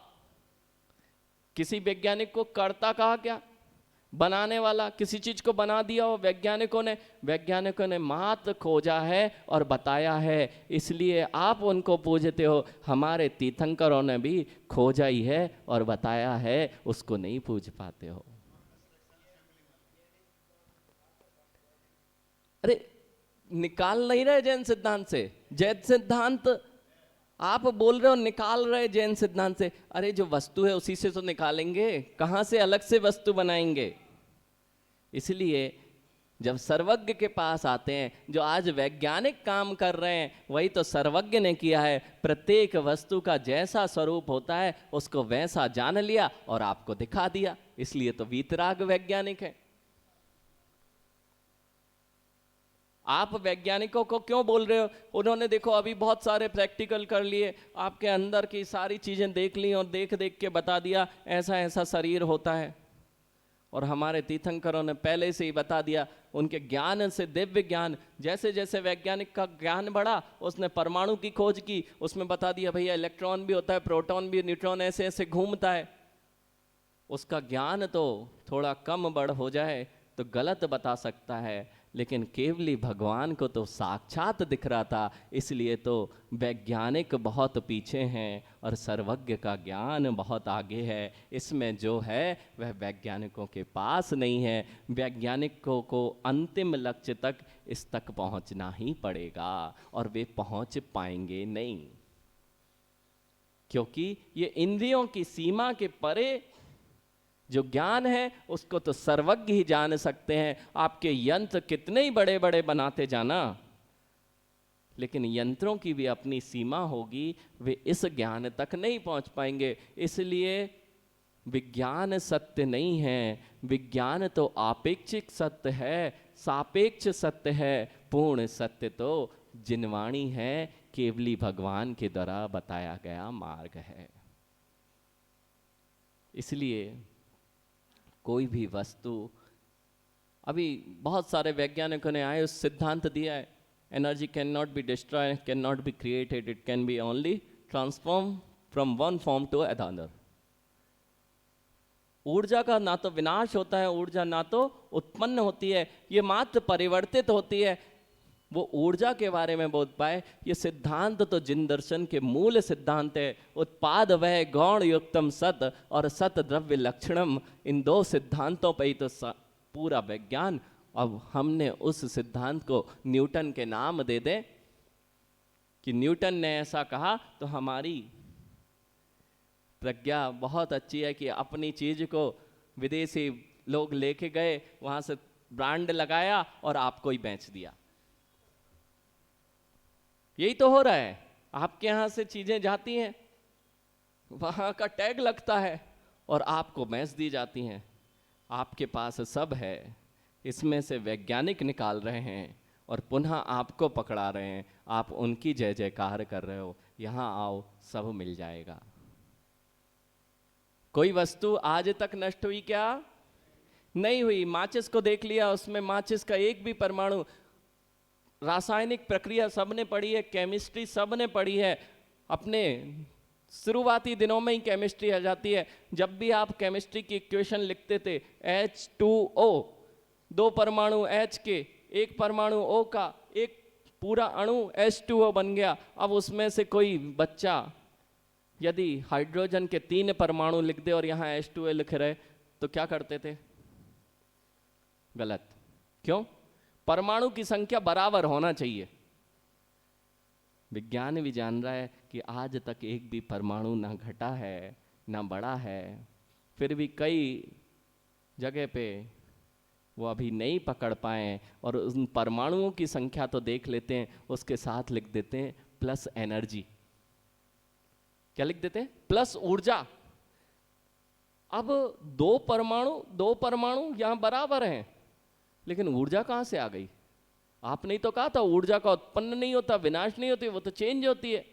किसी वैज्ञानिक को करता कहा क्या? बनाने वाला। किसी चीज को बना दिया हो वैज्ञानिकों ने मात्र खोजा है और बताया है। इसलिए आप उनको पूजते हो। हमारे तीर्थंकरों ने भी खोजा ही है और बताया है, उसको नहीं पूज पाते हो। अरे निकाल नहीं रहे जैन सिद्धांत से। जैन सिद्धांत आप बोल रहे हो निकाल रहे जैन सिद्धांत से। अरे जो वस्तु है उसी से तो निकालेंगे, कहां से अलग से वस्तु बनाएंगे? इसलिए जब सर्वज्ञ के पास आते हैं, जो आज वैज्ञानिक काम कर रहे हैं वही तो सर्वज्ञ ने किया है। प्रत्येक वस्तु का जैसा स्वरूप होता है उसको वैसा जान लिया और आपको दिखा दिया। इसलिए तो वीतराग वैज्ञानिक है। आप वैज्ञानिकों को क्यों बोल रहे हो? उन्होंने देखो अभी बहुत सारे प्रैक्टिकल कर लिए, आपके अंदर की सारी चीजें देख ली और देख देख के बता दिया ऐसा ऐसा शरीर होता है। और हमारे तीर्थंकरों ने पहले से ही बता दिया, उनके ज्ञान से, दिव्य ज्ञान, जैसे जैसे वैज्ञानिक का ज्ञान बढ़ा, उसने परमाणु की खोज की, उसमें बता दिया भैया इलेक्ट्रॉन भी होता है, प्रोटॉन भी, न्यूट्रॉन ऐसे ऐसे घूमता है। उसका ज्ञान तो थोड़ा कम बढ़ हो जाए तो गलत बता सकता है, लेकिन केवली भगवान को तो साक्षात दिख रहा था, इसलिए तो वैज्ञानिक बहुत पीछे हैं और सर्वज्ञ का ज्ञान बहुत आगे है। इसमें जो है वह वैज्ञानिकों के पास नहीं है। वैज्ञानिकों को अंतिम लक्ष्य तक इस तक पहुंचना ही पड़ेगा और वे पहुंच पाएंगे नहीं, क्योंकि ये इंद्रियों की सीमा के परे जो ज्ञान है उसको तो सर्वज्ञ ही जान सकते हैं। आपके यंत्र कितने ही बड़े बड़े बनाते जाना, लेकिन यंत्रों की भी अपनी सीमा होगी, वे इस ज्ञान तक नहीं पहुंच पाएंगे। इसलिए विज्ञान सत्य नहीं है, विज्ञान तो आपेक्षिक सत्य है, सापेक्ष सत्य है। पूर्ण सत्य तो जिनवाणी है, केवली भगवान के द्वारा बताया गया मार्ग है। इसलिए कोई भी वस्तु, अभी बहुत सारे वैज्ञानिकों ने आए उस सिद्धांत दिया है, energy can not be destroy, can not be created, it can be only transform from one form to another. ऊर्जा का ना तो विनाश होता है, ऊर्जा ना तो उत्पन्न होती है, ये मात्र परिवर्तित होती है। वो ऊर्जा के बारे में बोल पाए, ये सिद्धांत तो जिन दर्शन के मूल सिद्धांत है, उत्पाद वह गौण युक्तम सत और सत द्रव्य लक्षणम, इन दो सिद्धांतों पर ही तो पूरा विज्ञान। अब हमने उस सिद्धांत को न्यूटन के नाम दे दें कि न्यूटन ने ऐसा कहा, तो हमारी प्रज्ञा बहुत अच्छी है कि अपनी चीज को विदेशी लोग लेके गए, वहां से ब्रांड लगाया और आपको ही बेच दिया। यही तो हो रहा है, आपके यहां से चीजें जाती हैं, वहां का टैग लगता है और आपको बेच दी जाती हैं। आपके पास सब है, इसमें से वैज्ञानिक निकाल रहे हैं और पुनः आपको पकड़ा रहे हैं, आप उनकी जय जयकार कर रहे हो। यहां आओ, सब मिल जाएगा। कोई वस्तु आज तक नष्ट हुई क्या? नहीं हुई। माचिस को देख लिया, उसमें माचिस का एक भी परमाणु, रासायनिक प्रक्रिया सबने पढ़ी है, केमिस्ट्री सबने पढ़ी है, अपने शुरुआती दिनों में ही केमिस्ट्री आ जाती है। जब भी आप केमिस्ट्री की इक्वेशन लिखते थे, H2O, दो परमाणु H के, एक परमाणु O का, एक पूरा अणु H2O बन गया। अब उसमें से कोई बच्चा यदि हाइड्रोजन के 3 परमाणु लिख दे और यहाँ H2O लिख रहे, तो क्या करते थे? गलत। क्यों? परमाणु की संख्या बराबर होना चाहिए। विज्ञान भी जान रहा है कि आज तक एक भी परमाणु ना घटा है ना बढ़ा है, फिर भी कई जगह पे वो अभी नहीं पकड़ पाए, और उन परमाणुओं की संख्या तो देख लेते हैं, उसके साथ लिख देते हैं प्लस एनर्जी। क्या लिख देते हैं? प्लस ऊर्जा। अब दो परमाणु यहां बराबर हैं, लेकिन ऊर्जा कहां से आ गई? आपने तो कहा था ऊर्जा का उत्पन्न नहीं होता, विनाश नहीं होती, वो तो चेंज होती है।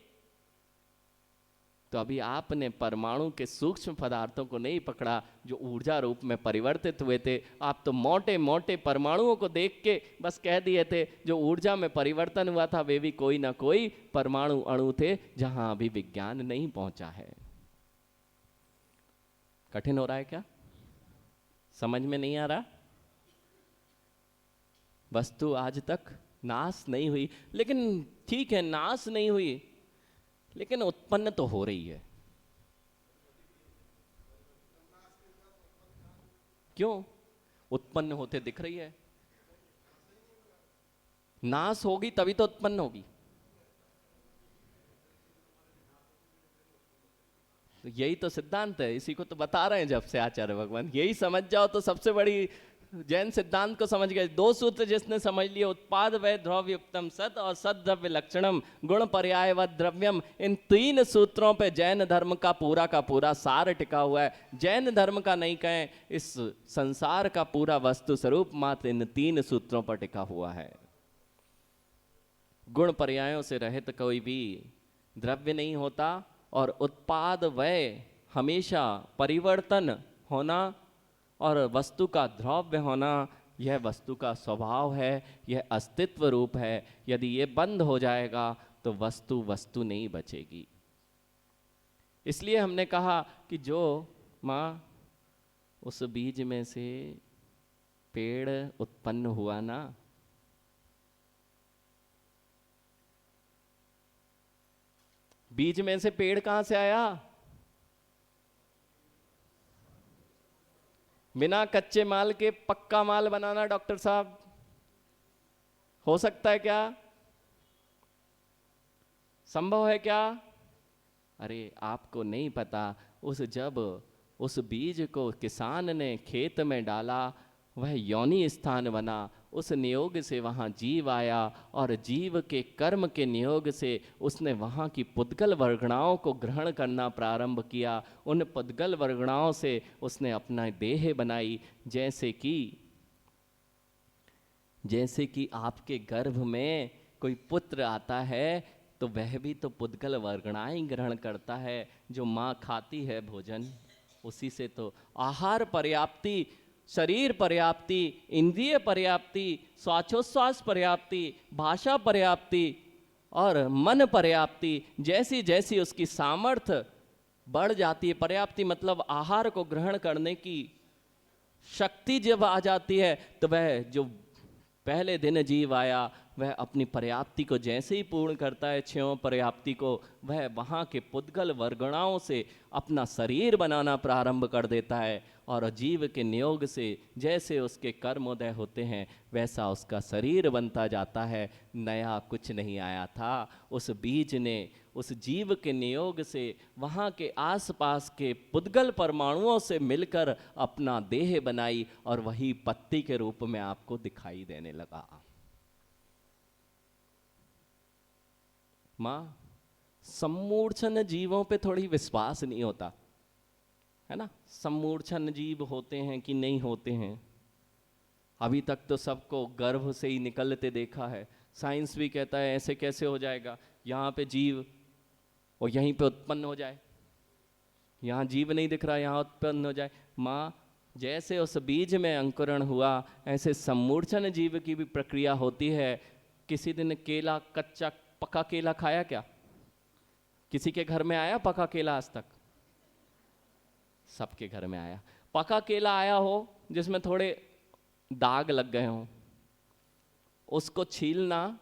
तो अभी आपने परमाणु के सूक्ष्म पदार्थों को नहीं पकड़ा जो ऊर्जा रूप में परिवर्तित हुए थे। आप तो मोटे मोटे परमाणुओं को देख के बस कह दिए थे जो ऊर्जा में परिवर्तन हुआ था वे भी कोई ना कोई परमाणु अणु थे, जहां अभी विज्ञान नहीं पहुंचा है। कठिन हो रहा है क्या? समझ में नहीं आ रहा? वस्तु आज तक नाश नहीं हुई, लेकिन ठीक है, नाश नहीं हुई, लेकिन उत्पन्न तो हो रही है। क्यों? उत्पन्न होते दिख रही है। नाश होगी तभी तो उत्पन्न होगी। तो यही तो सिद्धांत है, इसी को तो बता रहे हैं जब से आचार्य भगवान। यही समझ जाओ तो सबसे बड़ी जैन सिद्धांत को समझ गए। 2 सूत्र जिसने समझ लिए, उत्पाद वै द्रव्य युक्तम सत और सत द्रव्य लक्षणम गुण पर्याय व द्रव्यम, इन 3 सूत्रों पे जैन धर्म का पूरा सार टिका हुआ है। जैन धर्म का नहीं कहें, इस संसार का पूरा वस्तु स्वरूप मात्र इन 3 सूत्रों पर टिका हुआ है। गुण पर्यायों से रहित कोई भी द्रव्य नहीं होता, और उत्पाद व्यय हमेशा परिवर्तन होना और वस्तु का द्रव्य होना, यह वस्तु का स्वभाव है, यह अस्तित्व रूप है। यदि ये बंद हो जाएगा तो वस्तु वस्तु नहीं बचेगी। इसलिए हमने कहा कि जो माँ उस बीज में से पेड़ उत्पन्न हुआ ना, बीज में से पेड़ कहां से आया? बिना कच्चे माल के पक्का माल बनाना डॉक्टर साहब हो सकता है क्या? संभव है क्या? अरे आपको नहीं पता, जब उस बीज को किसान ने खेत में डाला, वह योनि स्थान बना, उस नियोग से वहाँ जीव आया, और जीव के कर्म के नियोग से उसने वहाँ की पुद्गल वर्गणाओं को ग्रहण करना प्रारंभ किया। उन पुद्गल वर्गणाओं से उसने अपना देह बनाई। जैसे कि आपके गर्भ में कोई पुत्र आता है तो वह भी तो पुद्गल वर्गणाएं ग्रहण करता है। जो माँ खाती है भोजन, उसी से तो आहार पर्याप्ति, शरीर पर्याप्ति, इंद्रिय पर्याप्ति, श्वासोच्छ्वास पर्याप्ति, भाषा पर्याप्ति और मन पर्याप्ति, जैसी जैसी उसकी सामर्थ्य बढ़ जाती है, पर्याप्ति मतलब आहार को ग्रहण करने की शक्ति जब आ जाती है, तो वह जो पहले दिन जीव आया वह अपनी पर्याप्ति को जैसे ही पूर्ण करता है, क्षयों पर्याप्ति को, वह वहाँ के पुद्गल वर्गणाओं से अपना शरीर बनाना प्रारंभ कर देता है। और जीव के नियोग से जैसे उसके कर्मोदय होते हैं वैसा उसका शरीर बनता जाता है। नया कुछ नहीं आया था, उस बीज ने उस जीव के नियोग से वहाँ के आसपास के पुद्गल परमाणुओं से मिलकर अपना देह बनाई, और वही पत्ती के रूप में आपको दिखाई देने लगा। माँ, सम्मूर्छन जीवों पे थोड़ी विश्वास नहीं होता है ना। सम्मूर्छन जीव होते हैं कि नहीं होते हैं, अभी तक तो सबको गर्भ से ही निकलते देखा है। साइंस भी कहता है ऐसे कैसे हो जाएगा, यहाँ पे जीव और यहीं पे उत्पन्न हो जाए, यहाँ जीव नहीं दिख रहा यहाँ उत्पन्न हो जाए। माँ, जैसे उस बीज में अंकुरण हुआ ऐसे सम्मूर्छन जीव की भी प्रक्रिया होती है। किसी दिन केला, कच्चा पका केला खाया क्या? किसी के घर में आया पका केला आज तक? सबके घर में आया। पका केला आया हो जिसमें थोड़े दाग लग गए हों, उसको छीलना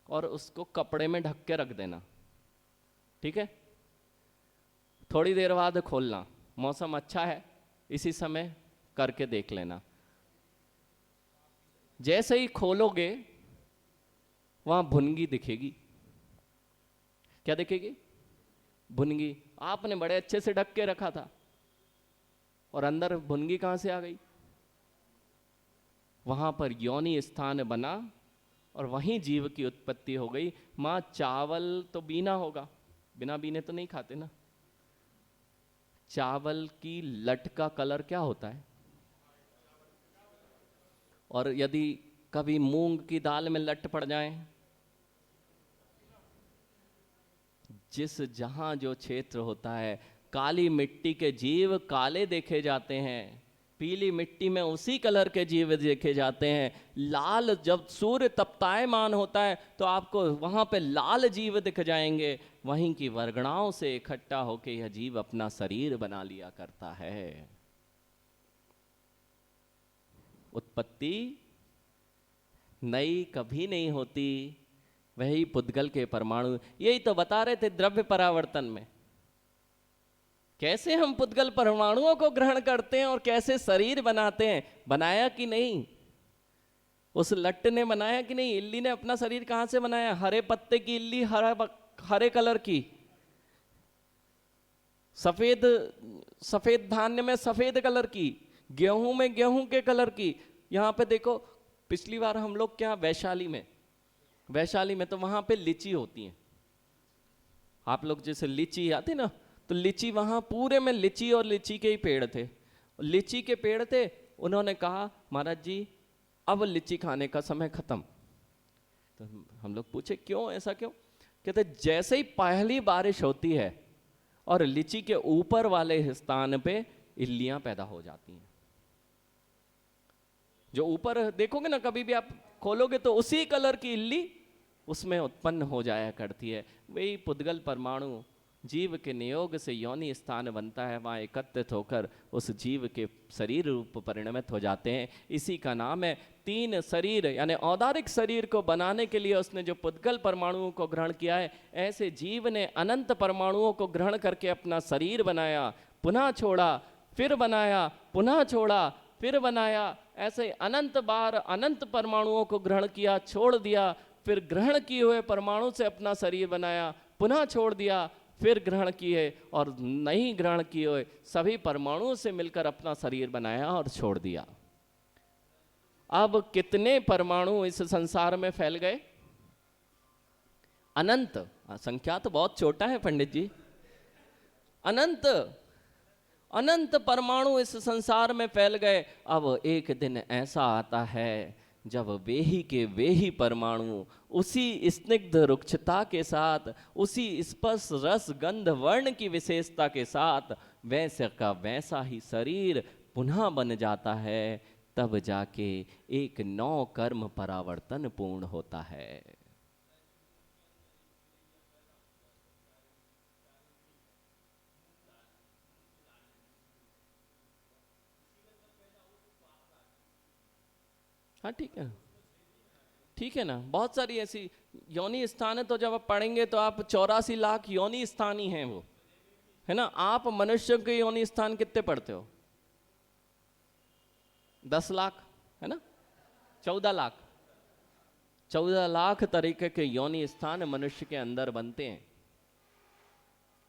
और उसको कपड़े में ढक के रख देना, ठीक है। थोड़ी देर बाद खोलना, मौसम अच्छा है इसी समय करके देख लेना। जैसे ही खोलोगे वहां भुनगी दिखेगी। क्या दिखेगी? भुनगी। आपने बड़े अच्छे से ढक के रखा था और अंदर भुनगी कहां से आ गई? वहां पर योनि स्थान बना और वहीं जीव की उत्पत्ति हो गई। मां, चावल तो बीना होगा, बिना बीने तो नहीं खाते ना। चावल की लट का कलर क्या होता है? और यदि कभी मूंग की दाल में लट पड़ जाए, जहां जो क्षेत्र होता है, काली मिट्टी के जीव काले देखे जाते हैं, पीली मिट्टी में उसी कलर के जीव देखे जाते हैं। लाल, जब सूर्य तप्तायमान होता है तो आपको वहां पे लाल जीव दिख जाएंगे। वहीं की वर्गणाओं से इकट्ठा होकर यह जीव अपना शरीर बना लिया करता है। उत्पत्ति नई कभी नहीं होती, वही पुद्गल के परमाणु। यही तो बता रहे थे द्रव्य परावर्तन में, कैसे हम पुद्गल परमाणुओं को ग्रहण करते हैं और कैसे शरीर बनाते हैं। बनाया कि नहीं? उस लट्ट ने बनाया कि नहीं? इल्ली ने अपना शरीर कहां से बनाया? हरे पत्ते की इल्ली, हरे कलर की, सफेद धान्य में सफेद कलर की, गेहूं में गेहूं के कलर की। यहां पे देखो, पिछली बार हम लोग क्या, वैशाली में तो वहां पे लीची होती है। आप लोग जैसे लीची आती ना, तो लीची वहां पूरे में लीची और लीची के ही पेड़ थे। लीची के पेड़ थे। उन्होंने कहा महाराज जी अब लीची खाने का समय खत्म, तो हम लोग पूछे क्यों, ऐसा क्यों? कहते जैसे ही पहली बारिश होती है और लीची के ऊपर वाले स्थान पे इल्लियां पैदा हो जाती हैं। जो ऊपर देखोगे ना, कभी भी आप खोलोगे तो उसी कलर की इल्ली उसमें उत्पन्न हो जाया करती है। वही पुद्गल परमाणु जीव के नियोग से योनि स्थान बनता है, वहाँ एकत्रित होकर उस जीव के शरीर रूप परिणमित हो जाते हैं। इसी का नाम है तीन शरीर, यानी औदारिक शरीर को बनाने के लिए उसने जो पुद्गल परमाणुओं को ग्रहण किया है, ऐसे जीव ने अनंत परमाणुओं को ग्रहण करके अपना शरीर बनाया, पुनः छोड़ा, फिर बनाया, पुनः छोड़ा, फिर बनाया। ऐसे अनंत बार अनंत परमाणुओं को ग्रहण किया, छोड़ दिया, फिर ग्रहण किए हुए परमाणु से अपना शरीर बनाया, पुनः छोड़ दिया, फिर ग्रहण किए, और नहीं ग्रहण किए हुए सभी परमाणुओं से मिलकर अपना शरीर बनाया और छोड़ दिया। अब कितने परमाणु इस संसार में फैल गए? अनंत। संख्या तो बहुत छोटा है पंडित जी। अनंत अनंत परमाणु इस संसार में फैल गए। अब एक दिन ऐसा आता है जब वे ही के वे ही परमाणु उसी स्निग्ध रुक्षता के साथ, उसी स्पर्श रस गंध वर्ण की विशेषता के साथ वैसे का वैसा ही शरीर पुनः बन जाता है। तब जाके एक नौ कर्म परावर्तन पूर्ण होता है। हाँ ठीक है, ठीक है ना। बहुत सारी ऐसी योनि स्थान है, तो जब आप पढ़ेंगे तो आप 84 लाख योनि स्थान ही हैं वो, है ना। आप मनुष्य के योनि स्थान कितने पढ़ते हो? 10 लाख, है ना। 14 लाख, 14 लाख तरीके के योनि स्थान मनुष्य के अंदर बनते हैं।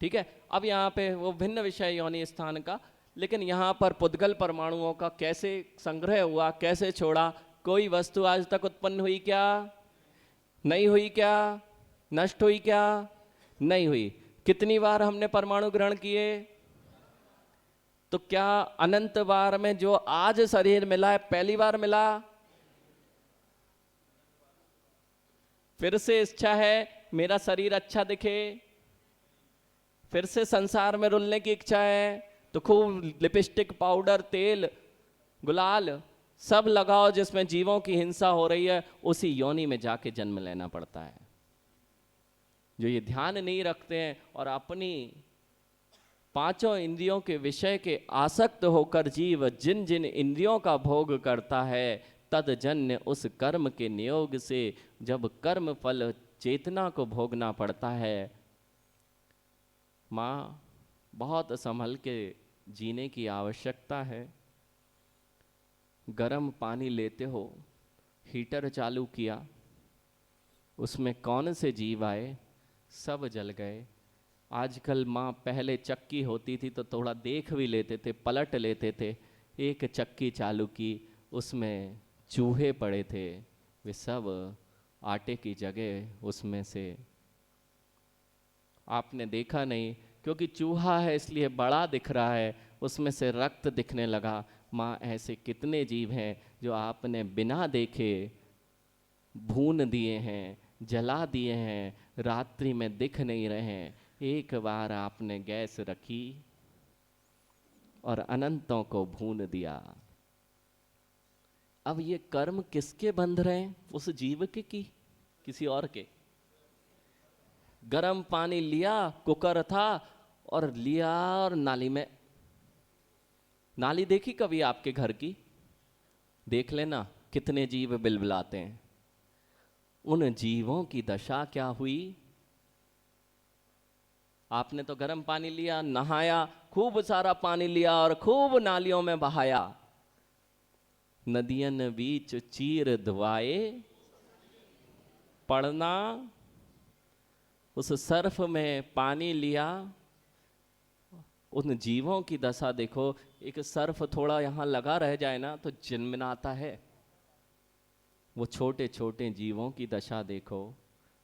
ठीक है, अब यहाँ पे वो भिन्न विषय योनि स्थान का, लेकिन यहाँ पर पुद्गल परमाणुओं का कैसे संग्रह हुआ, कैसे छोड़ा। कोई वस्तु आज तक उत्पन्न हुई क्या? नहीं हुई क्या? नष्ट हुई क्या? नहीं हुई। कितनी बार हमने परमाणु ग्रहण किए? तो क्या अनंत बार में जो आज शरीर मिला है पहली बार मिला? फिर से इच्छा है मेरा शरीर अच्छा दिखे, फिर से संसार में रुलने की इच्छा है, तो खूब लिपस्टिक, पाउडर, तेल, गुलाल सब लगाओ जिसमें जीवों की हिंसा हो रही है, उसी योनि में जाके जन्म लेना पड़ता है। जो ये ध्यान नहीं रखते हैं और अपनी पांचों इंद्रियों के विषय के आसक्त होकर जीव जिन जिन इंद्रियों का भोग करता है, तदजन्य उस कर्म के नियोग से जब कर्म फल चेतना को भोगना पड़ता है। माँ, बहुत संभल के जीने की आवश्यकता है। गर्म पानी लेते हो, हीटर चालू किया, उसमें कौन से जीव आए? सब जल गए। आजकल माँ, पहले चक्की होती थी तो थोड़ा देख भी लेते थे, पलट लेते थे। एक चक्की चालू की, उसमें चूहे पड़े थे, वे सब आटे की जगह उसमें से आपने देखा नहीं, क्योंकि चूहा है इसलिए बड़ा दिख रहा है, उसमें से रक्त दिखने लगा। माँ, ऐसे कितने जीव हैं जो आपने बिना देखे भून दिए हैं, जला दिए हैं, रात्रि में दिख नहीं रहे हैं। एक बार आपने गैस रखी और अनंतों को भून दिया। अब ये कर्म किसके बंध रहे हैं? उस जीव के की किसी और के? गर्म पानी लिया, कुकर था और लिया, और नाली में, नाली देखी कभी आपके घर की? देख लेना कितने जीव बिलबिलाते हैं। उन जीवों की दशा क्या हुई? आपने तो गर्म पानी लिया, नहाया, खूब सारा पानी लिया और खूब नालियों में बहाया। नदियन बीच चीर धुआए पड़ना, उस सर्फ में पानी लिया। उन जीवों की दशा देखो, एक सर्फ थोड़ा यहाँ लगा रह जाए ना तो जिनमिनाता है। वो छोटे छोटे जीवों की दशा देखो।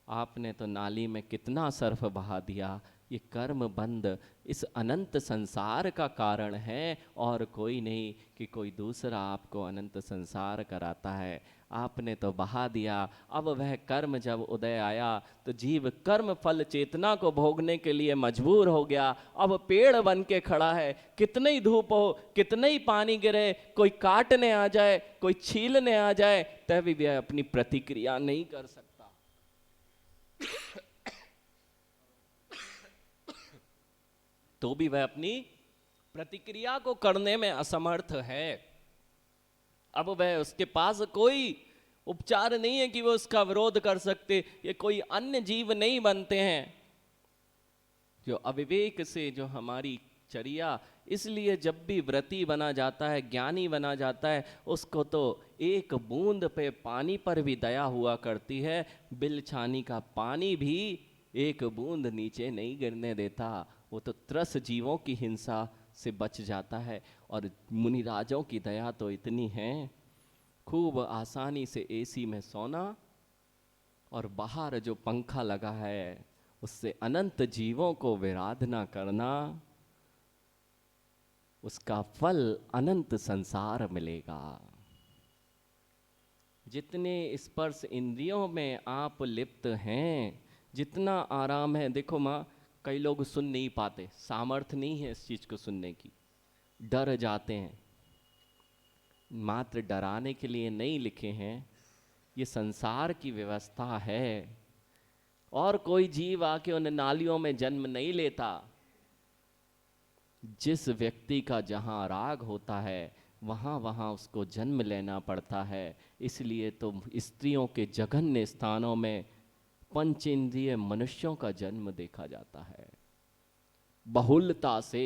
आपने तो नाली में कितना सर्फ बहा दिया, ये कर्म बंध इस अनंत संसार का कारण है और कोई नहीं कि कोई दूसरा आपको अनंत संसार कराता है। आपने तो बहा दिया। अब वह कर्म जब उदय आया तो जीव कर्म फल चेतना को भोगने के लिए मजबूर हो गया। अब पेड़ बन के खड़ा है, कितने ही धूप हो, कितने ही पानी गिरे, कोई काटने आ जाए, कोई छीलने आ जाए, तभी वह अपनी प्रतिक्रिया नहीं कर सकता। तो भी वह अपनी प्रतिक्रिया को करने में असमर्थ है। अब वह उसके पास कोई उपचार नहीं है कि वो उसका विरोध कर सकते। ये कोई अन्य जीव नहीं बनते हैं जो अविवेक से जो हमारी चर्या, इसलिए जब भी व्रती बना जाता है, ज्ञानी बना जाता है, उसको तो एक बूंद पे पानी पर भी दया हुआ करती है। बिलछानी का पानी भी एक बूंद नीचे नहीं गिरने देता। वो तो त्रस जीवों की हिंसा से बच जाता है। और मुनिराजों की दया तो इतनी है, खूब आसानी से एसी में सोना और बाहर जो पंखा लगा है उससे अनंत जीवों को विराधना करना, उसका फल अनंत संसार मिलेगा। जितने स्पर्श इंद्रियों में आप लिप्त हैं, जितना आराम है। देखो माँ, कई लोग सुन नहीं पाते, सामर्थ्य नहीं है इस चीज को सुनने की, डर जाते हैं। मात्र डराने के लिए नहीं लिखे हैं, ये संसार की व्यवस्था है। और कोई जीव आके उन नालियों में जन्म नहीं लेता। जिस व्यक्ति का जहाँ राग होता है वहाँ वहाँ उसको जन्म लेना पड़ता है। इसलिए तो स्त्रियों के जघन्य स्थानों में पंचेंद्रिय मनुष्यों का जन्म देखा जाता है, बहुलता से।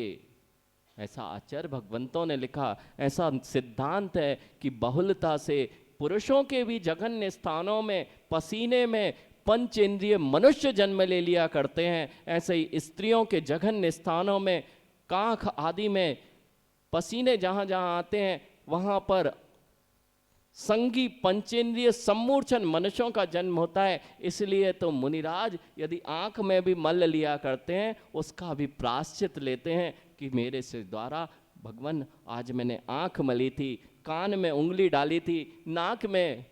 ऐसा आचार्य भगवंतों ने लिखा, ऐसा सिद्धांत है कि बहुलता से पुरुषों के भी जघन्य स्थानों में पसीने में पंचेंद्रिय मनुष्य जन्म ले लिया करते हैं। ऐसे ही स्त्रियों के जघन्य स्थानों में कांख आदि में पसीने जहां जहां आते हैं वहां पर संगी पंचेंद्रिय सम्मूर्छन मनुष्यों का जन्म होता है। इसलिए तो मुनिराज यदि आंख में भी मल लिया करते हैं, उसका भी प्रायश्चित लेते हैं कि मेरे से द्वारा भगवान आज मैंने आंख मली थी, कान में उंगली डाली थी, नाक में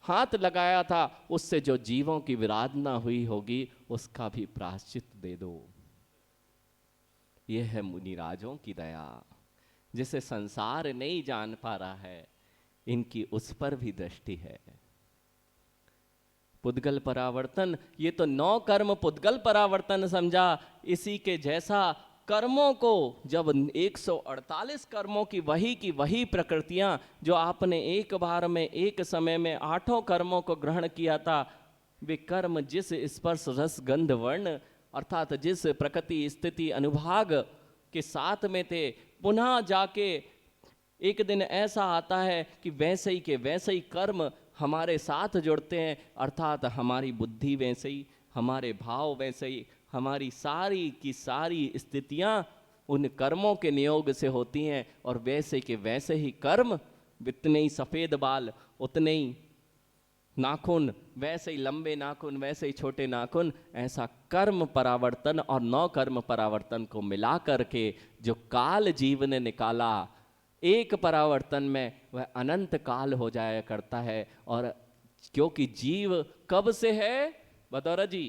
हाथ लगाया था, उससे जो जीवों की विराधना हुई होगी उसका भी प्रायश्चित दे दो। यह है मुनिराजों की दया। जिसे संसार नहीं जान पा रहा है, इनकी उस पर भी दृष्टि है। पुद्गल परावर्तन, ये तो 9 कर्म पुद्गल परावर्तन समझा। इसी के जैसा कर्मों को जब 148 कर्मों की वही प्रकृतियां जो आपने एक बार में एक समय में 8 कर्मों को ग्रहण किया था, वे कर्म जिस स्पर्श रस गंध वर्ण अर्थात जिस प्रकृति स्थिति अनुभाग के साथ में थे, पुनः जाके एक दिन ऐसा आता है कि वैसे ही के वैसे ही कर्म हमारे साथ जुड़ते हैं। अर्थात हमारी बुद्धि वैसे ही, हमारे भाव वैसे ही, हमारी सारी की सारी स्थितियां उन कर्मों के नियोग से होती हैं। और वैसे के वैसे ही कर्म, इतने ही सफ़ेद बाल उतने ही नाखून, वैसे ही लंबे नाखून वैसे ही छोटे नाखून, ऐसा कर्म परावर्तन और 9 कर्म परावर्तन को मिला करके जो काल जीव ने निकाला एक परावर्तन में, वह अनंत काल हो जाया करता है। और क्योंकि जीव कब से है बतौरा जी,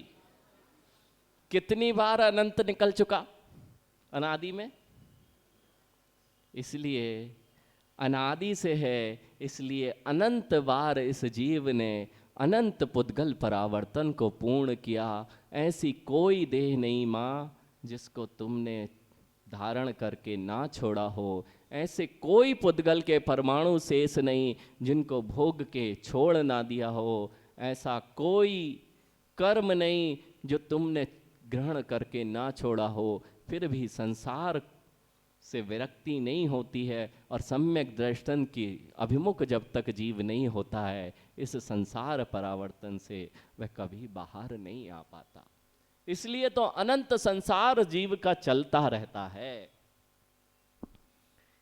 कितनी बार अनंत निकल चुका अनादि में, इसलिए अनादि से है, इसलिए अनंत बार इस जीव ने अनंत पुद्गल परावर्तन को पूर्ण किया। ऐसी कोई देह नहीं माँ जिसको तुमने धारण करके ना छोड़ा हो, ऐसे कोई पुद्गल के परमाणु शेष नहीं जिनको भोग के छोड़ ना दिया हो, ऐसा कोई कर्म नहीं जो तुमने ग्रहण करके ना छोड़ा हो। फिर भी संसार से विरक्ति नहीं होती है और सम्यक दर्शन की अभिमुख जब तक जीव नहीं होता है, इस संसार परावर्तन से वह कभी बाहर नहीं आ पाता। इसलिए तो अनंत संसार जीव का चलता रहता है।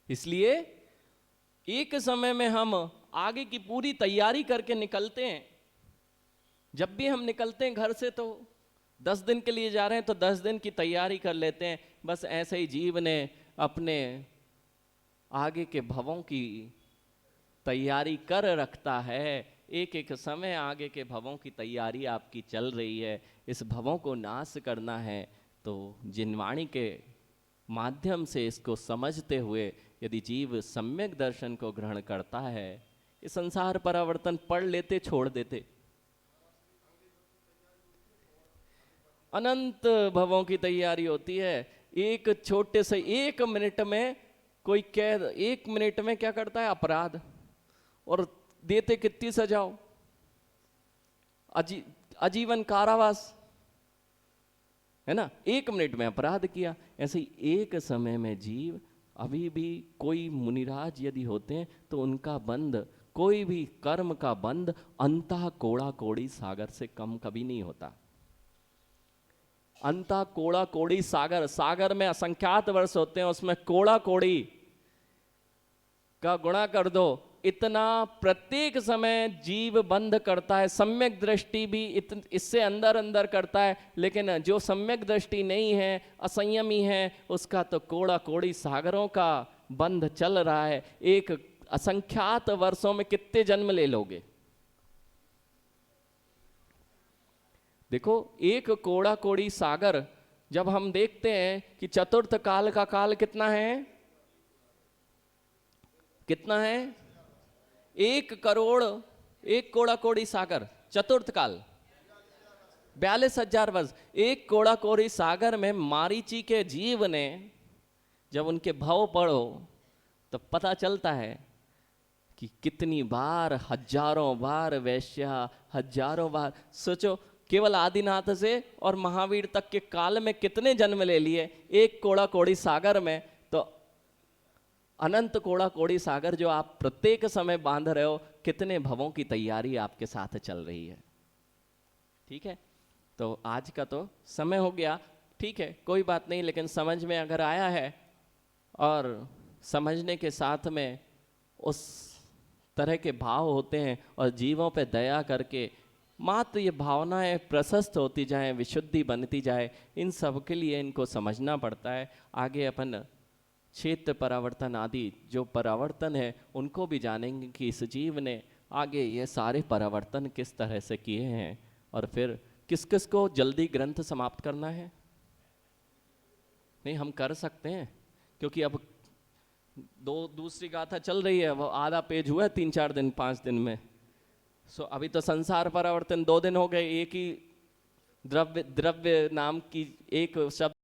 इसलिए एक समय में हम आगे की पूरी तैयारी करके निकलते हैं। जब भी हम निकलते हैं घर से तो 10 दिन के लिए जा रहे हैं तो 10 दिन की तैयारी कर लेते हैं। बस ऐसे ही जीव ने अपने आगे के भवों की तैयारी कर रखता है। एक एक समय आगे के भवों की तैयारी आपकी चल रही है। इस भवों को नाश करना है तो जिनवाणी के माध्यम से इसको समझते हुए यदि जीव सम्यक दर्शन को ग्रहण करता है, ये संसार परावर्तन पढ़ लेते छोड़ देते। अनंत भवों की तैयारी होती है। एक छोटे से 1 मिनट में कोई कैद 1 मिनट में क्या करता है? अपराध। और देते कितनी सजाओ? आजीवन कारावास, है ना। 1 मिनट में अपराध किया। ऐसे ही एक समय में जीव, अभी भी कोई मुनिराज यदि होते हैं तो उनका बंध, कोई भी कर्म का बंध अंतः कोड़ा कोड़ी सागर से कम कभी नहीं होता। अंतः कोड़ा कोड़ी सागर, सागर में असंख्यात वर्ष होते हैं, उसमें कोड़ा कोड़ी का गुणा कर दो, इतना प्रत्येक समय जीव बंध करता है। सम्यक दृष्टि भी इससे अंदर अंदर करता है, लेकिन जो सम्यक दृष्टि नहीं है, असंयमी है, उसका तो कोड़ा कोड़ी सागरों का बंध चल रहा है। एक असंख्यात वर्षों में कितने जन्म ले लोगे? देखो, एक कोड़ा कोड़ी सागर, जब हम देखते हैं कि चतुर्थ काल का काल कितना है? कितना है? 1 करोड़ 1 कोड़ा कोड़ी सागर, चतुर्थ काल 42,000 वर्ष। 1 कोड़ा कोड़ी सागर में मारीची के जीव ने जब उनके भाव पढ़ो तो पता चलता है कि कितनी बार, हजारों बार वैश्या, हजारों बार। सोचो, केवल आदिनाथ से और महावीर तक के काल में कितने जन्म ले लिए 1 कोड़ा कोड़ी सागर में। तो अनंत कोड़ा कोड़ी सागर जो आप प्रत्येक समय बांध रहे हो, कितने भवों की तैयारी आपके साथ चल रही है। ठीक है, तो आज का तो समय हो गया। ठीक है, कोई बात नहीं, लेकिन समझ में अगर आया है और समझने के साथ में उस तरह के भाव होते हैं और जीवों पे दया करके मात्र ये भावनाएं प्रशस्त होती जाएं, विशुद्धि बनती जाए, इन सब के लिए इनको समझना पड़ता है। आगे अपन क्षेत्र परावर्तन आदि जो परावर्तन है उनको भी जानेंगे कि इस जीव ने आगे ये सारे परावर्तन किस तरह से किए हैं और फिर किस किस को जल्दी ग्रंथ समाप्त करना है। नहीं, हम कर सकते हैं, क्योंकि अब दूसरी गाथा चल रही है, वो आधा पेज हुआ है 3-4 दिन 5 दिन में। अभी तो संसार परावर्तन 2 दिन हो गए। एक ही द्रव्य नाम की एक शब्द